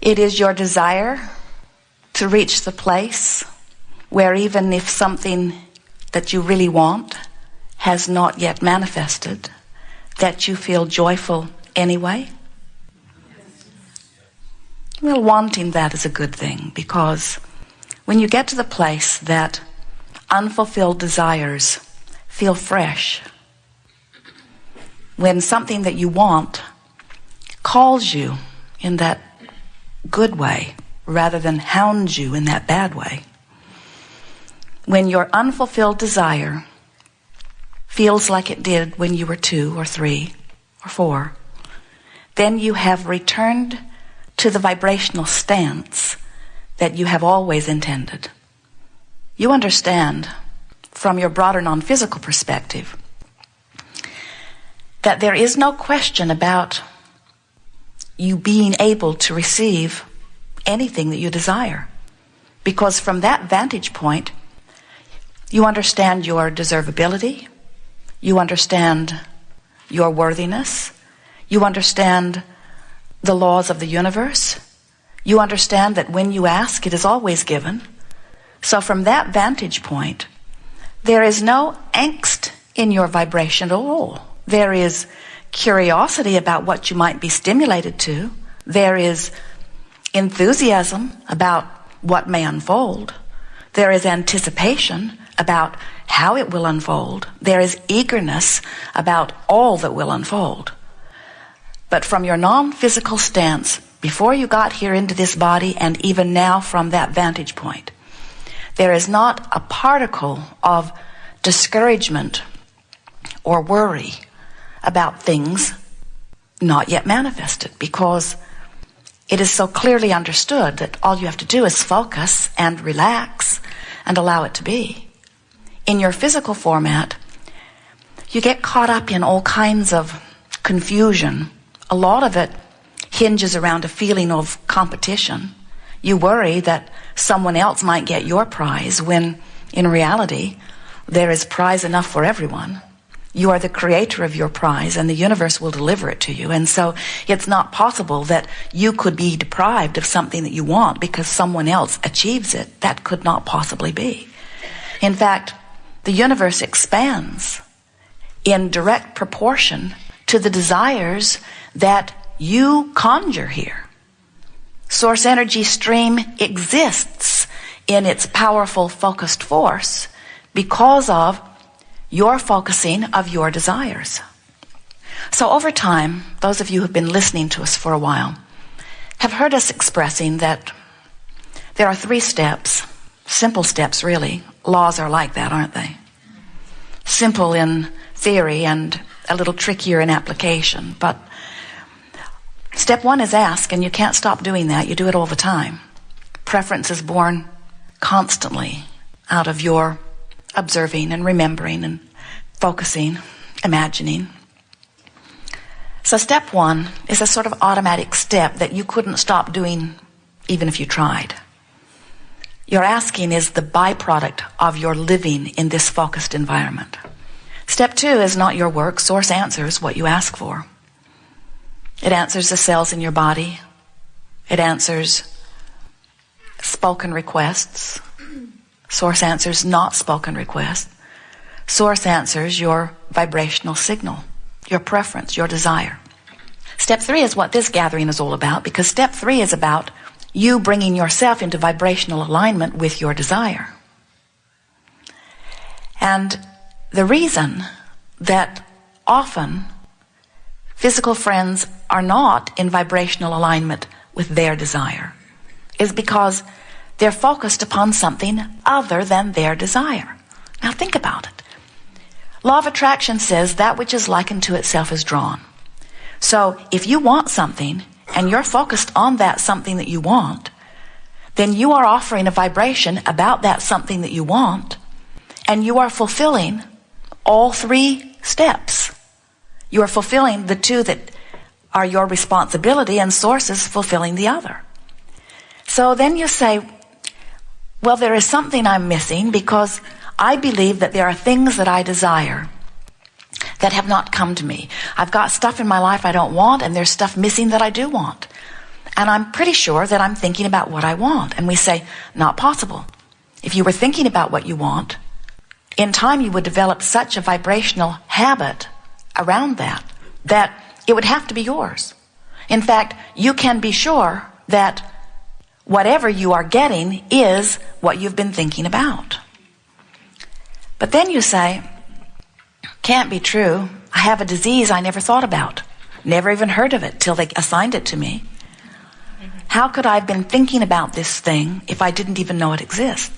It is your desire to reach the place where even if something that you really want has not yet manifested, that you feel joyful anyway? Well, wanting that is a good thing, because when you get to the place that unfulfilled desires feel fresh, when something that you want calls you in that good way rather than hounds you in that bad way, when your unfulfilled desire feels like it did when you were 2 or 3 or 4, then you have returned to the vibrational stance that you have always intended. You understand from your broader non-physical perspective that there is no question about you being able to receive anything that you desire, because from that vantage point you understand your deservability, you understand your worthiness, you understand the laws of the universe, you understand that when you ask, it is always given. So from that vantage point, there is no angst in your vibration at all. There is curiosity about what you might be stimulated to. There is enthusiasm about what may unfold. There is anticipation about how it will unfold. There is eagerness about all that will unfold. But from your non-physical stance, before you got here into this body, and even now from that vantage point, there is not a particle of discouragement or worry about things not yet manifested, because it is so clearly understood that all you have to do is focus and relax and allow it to be. In your physical format, you get caught up in all kinds of confusion. A lot of it hinges around a feeling of competition. You worry that someone else might get your prize, when in reality there is prize enough for everyone. You are the creator of your prize, and the universe will deliver it to you. And so it's not possible that you could be deprived of something that you want because someone else achieves it. That could not possibly be. In fact, the universe expands in direct proportion to the desires that you conjure here. Source energy stream exists in its powerful focused force because of your focusing of your desires. So over time, those of you who have been listening to us for a while have heard us expressing that there are 3 steps, simple steps really. Laws are like that, aren't they? Simple in theory and a little trickier in application. But step 1 is ask, and you can't stop doing that. You do it all the time. Preference is born constantly out of your observing and remembering and focusing, imagining. So step 1 is a sort of automatic step that you couldn't stop doing even if you tried. Your asking is the byproduct of your living in this focused environment. Step 2 is not your work. Source answers what you ask for. It answers the cells in your body. It answers spoken requests. Source answers not spoken requests. Source answers your vibrational signal, your preference, your desire. Step 3 is what this gathering is all about, because step 3 is about you bringing yourself into vibrational alignment with your desire. And the reason that often physical friends are not in vibrational alignment with their desire is because they're focused upon something other than their desire. Now think about it. Law of attraction says that which is likened to itself is drawn. So if you want something and you're focused on that something that you want, then you are offering a vibration about that something that you want, and you are fulfilling all 3 steps. You are fulfilling the 2 that are your responsibility, and source is fulfilling the other. So then you say, well, there is something I'm missing, because I believe that there are things that I desire that have not come to me. I've got stuff in my life I don't want, and there's stuff missing that I do want. and I'm pretty sure that I'm thinking about what I want. And we say, not possible. If you were thinking about what you want, in time you would develop such a vibrational habit around that it would have to be yours. In fact, you can be sure that whatever you are getting is what you've been thinking about. But then you say, can't be true. I have a disease I never thought about. Never even heard of it till they assigned it to me. How could I have been thinking about this thing if I didn't even know it exists?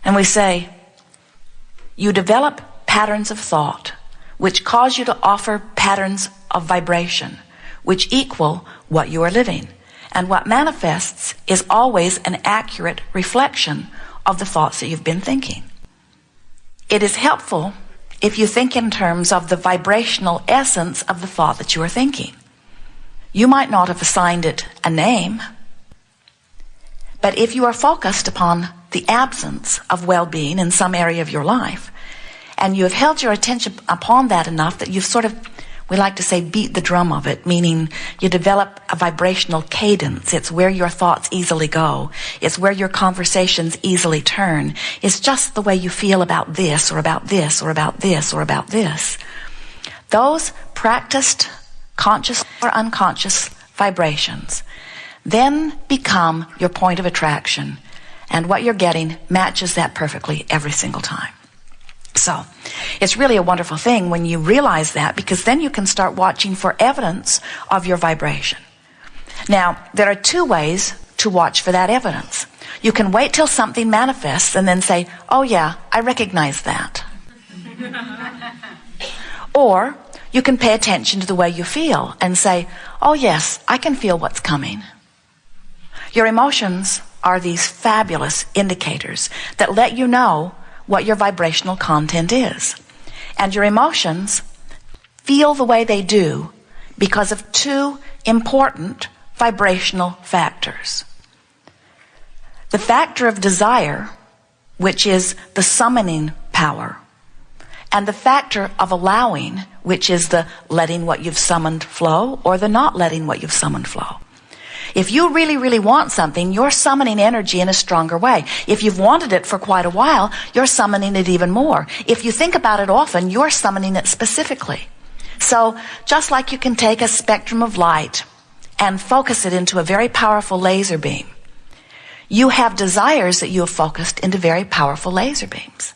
And we say, you develop patterns of thought which cause you to offer patterns of vibration which equal what you are living. And what manifests is always an accurate reflection of the thoughts that you've been thinking. It is helpful if you think in terms of the vibrational essence of the thought that you are thinking. You might not have assigned it a name, but if you are focused upon the absence of well-being in some area of your life, and you have held your attention upon that enough that you've sort of, we like to say, beat the drum of it, meaning you develop a vibrational cadence. It's where your thoughts easily go. It's where your conversations easily turn. It's just the way you feel about this or about this or about this or about this. Those practiced conscious or unconscious vibrations then become your point of attraction, and what you're getting matches that perfectly every single time. So it's really a wonderful thing when you realize that, because then you can start watching for evidence of your vibration. Now, there are two ways to watch for that evidence. You can wait till something manifests and then say, oh yeah, I recognize that. Or you can pay attention to the way you feel and say, oh yes, I can feel what's coming. Your emotions are these fabulous indicators that let you know what your vibrational content is. And your emotions feel the way they do because of two important vibrational factors. The factor of desire, which is the summoning power, and the factor of allowing, which is the letting what you've summoned flow or the not letting what you've summoned flow. If you really, really want something, you're summoning energy in a stronger way. If you've wanted it for quite a while, you're summoning it even more. If you think about it often, you're summoning it specifically. So just like you can take a spectrum of light and focus it into a very powerful laser beam, you have desires that you have focused into very powerful laser beams.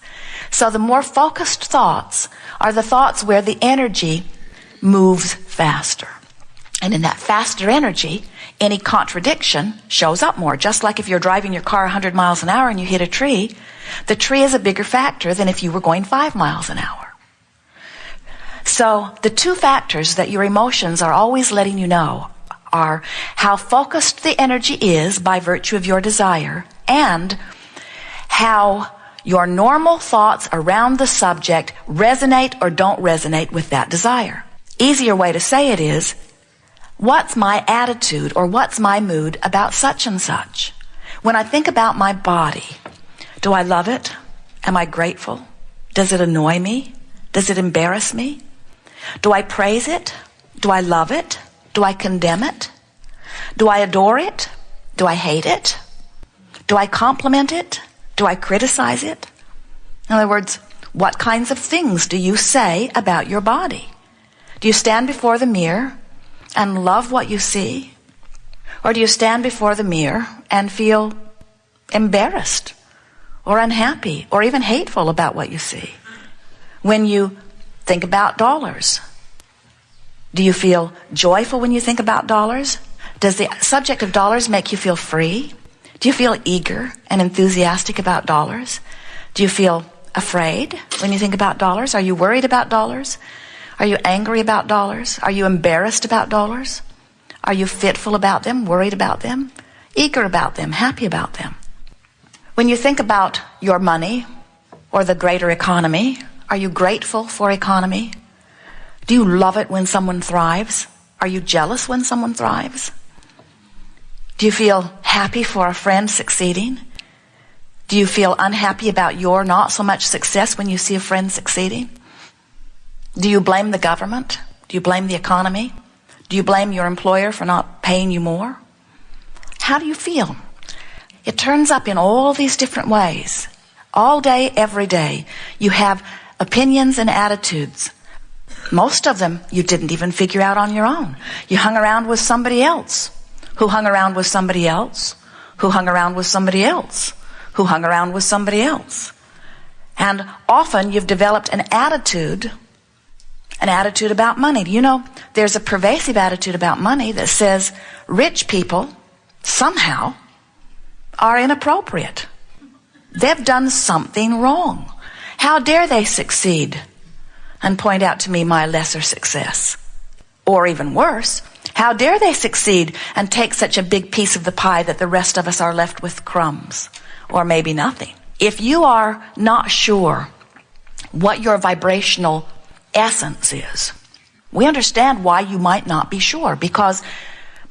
So the more focused thoughts are the thoughts where the energy moves faster. And in that faster energy, any contradiction shows up more. Just like if you're driving your car 100 miles an hour and you hit a tree, the tree is a bigger factor than if you were going 5 miles an hour. So the two factors that your emotions are always letting you know are how focused the energy is by virtue of your desire, and how your normal thoughts around the subject resonate or don't resonate with that desire. Easier way to say it is, what's my attitude or what's my mood about such and such? When I think about my body, do I love it? Am I grateful? Does it annoy me? Does it embarrass me? Do I praise it? Do I love it? Do I condemn it? Do I adore it? Do I hate it? Do I compliment it? Do I criticize it? In other words, what kinds of things do you say about your body? Do you stand before the mirror and love what you see? Or do you stand before the mirror and feel embarrassed or unhappy or even hateful about what you see? When you think about dollars, do you feel joyful when you think about dollars? Does the subject of dollars make you feel free? Do you feel eager and enthusiastic about dollars? Do you feel afraid when you think about dollars? Are you worried about dollars? Are you angry about dollars? Are you embarrassed about dollars? Are you fitful about them, worried about them, eager about them, happy about them? When you think about your money or the greater economy, are you grateful for economy? Do you love it when someone thrives? Are you jealous when someone thrives? Do you feel happy for a friend succeeding? Do you feel unhappy about your not so much success when you see a friend succeeding? Do you blame the government? Do you blame the economy? Do you blame your employer for not paying you more? how do you feel? It turns up in all these different ways. All day, every day, you have opinions and attitudes. Most of them you didn't even figure out on your own. You hung around with somebody else, who hung around with somebody else, who hung around with somebody else, who hung around with somebody else. And often you've developed an attitude about money. You know, there's a pervasive attitude about money that says rich people somehow are inappropriate. They've done something wrong. How dare they succeed and point out to me my lesser success? Or even worse, how dare they succeed and take such a big piece of the pie that the rest of us are left with crumbs, or maybe nothing? If you are not sure what your vibrational essence is, we understand why you might not be sure, because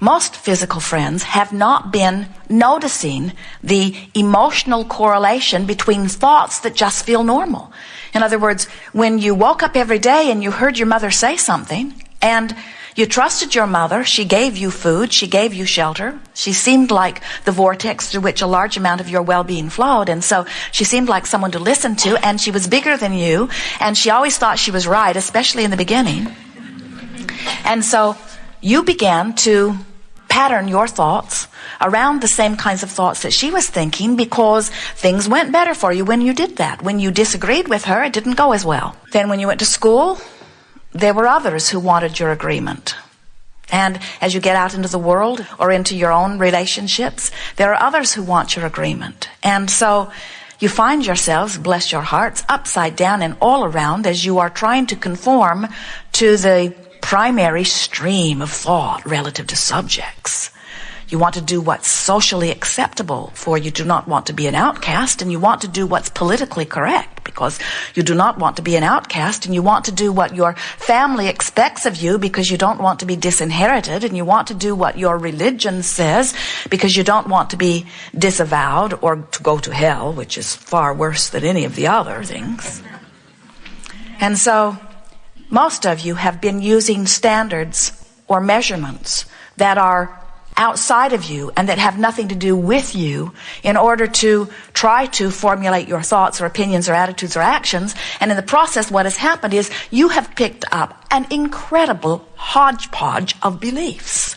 most physical friends have not been noticing the emotional correlation between thoughts that just feel normal. In other words, when you woke up every day and you heard your mother say something, and you trusted your mother, she gave you food, she gave you shelter, she seemed like the vortex through which a large amount of your well-being flowed, and so she seemed like someone to listen to, and she was bigger than you, and she always thought she was right, especially in the beginning. And so you began to pattern your thoughts around the same kinds of thoughts that she was thinking, because things went better for you when you did that. When you disagreed with her, it didn't go as well. Then when you went to school, there were others who wanted your agreement. And as you get out into the world or into your own relationships, there are others who want your agreement. And so you find yourselves, bless your hearts, upside down and all around as you are trying to conform to the primary stream of thought relative to subjects. You want to do what's socially acceptable, for you do not want to be an outcast, and you want to do what's politically correct, because you do not want to be an outcast, and you want to do what your family expects of you because you don't want to be disinherited, and you want to do what your religion says because you don't want to be disavowed or to go to hell, which is far worse than any of the other things. And so most of you have been using standards or measurements that are outside of you and that have nothing to do with you in order to try to formulate your thoughts or opinions or attitudes or actions. And in the process, what has happened is you have picked up an incredible hodgepodge of beliefs,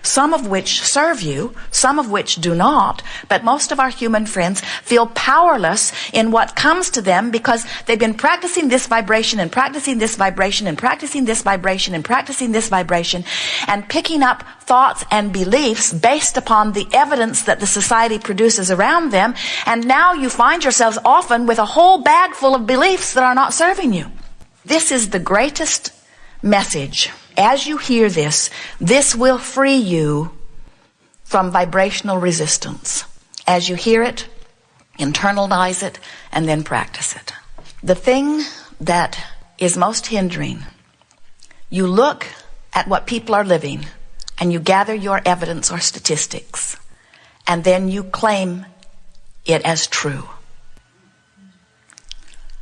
some of which serve you, some of which do not. But most of our human friends feel powerless in what comes to them because they've been practicing this vibration and practicing this vibration and practicing this vibration and practicing this vibration and picking up thoughts and beliefs based upon the evidence that the society produces around them. And now you find yourselves often with a whole bag full of beliefs that are not serving you. This is the greatest message. As you hear this, this will free you from vibrational resistance. As you hear it, internalize it, and then practice it. The thing that is most hindering, you look at what people are living, and you gather your evidence or statistics, and then you claim it as true.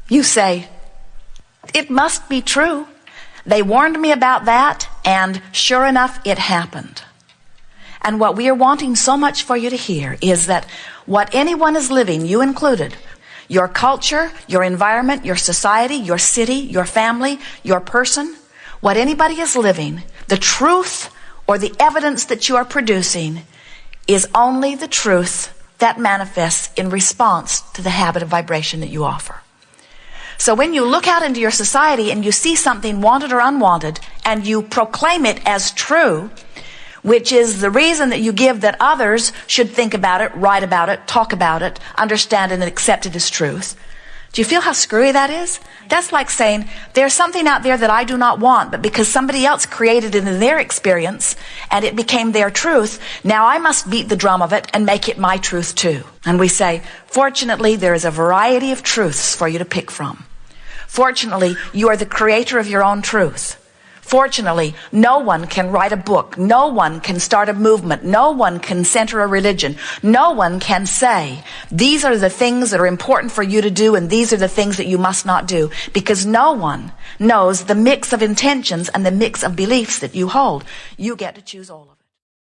You say, it must be true. They warned me about that, and sure enough, it happened. And what we are wanting so much for you to hear is that what anyone is living, you included, your culture, your environment, your society, your city, your family, your person, what anybody is living, the truth or the evidence that you are producing is only the truth that manifests in response to the habit of vibration that you offer. So when you look out into your society and you see something wanted or unwanted and you proclaim it as true, which is the reason that you give that others should think about it, write about it, talk about it, understand it, and accept it as truth. Do you feel how screwy that is? That's like saying, there's something out there that I do not want, but because somebody else created it in their experience and it became their truth, now I must beat the drum of it and make it my truth too. And we say, fortunately, there is a variety of truths for you to pick from. Fortunately, you are the creator of your own truth. Fortunately, no one can write a book. No one can start a movement. No one can center a religion. No one can say, these are the things that are important for you to do and these are the things that you must not do. Because no one knows the mix of intentions and the mix of beliefs that you hold. You get to choose all of them.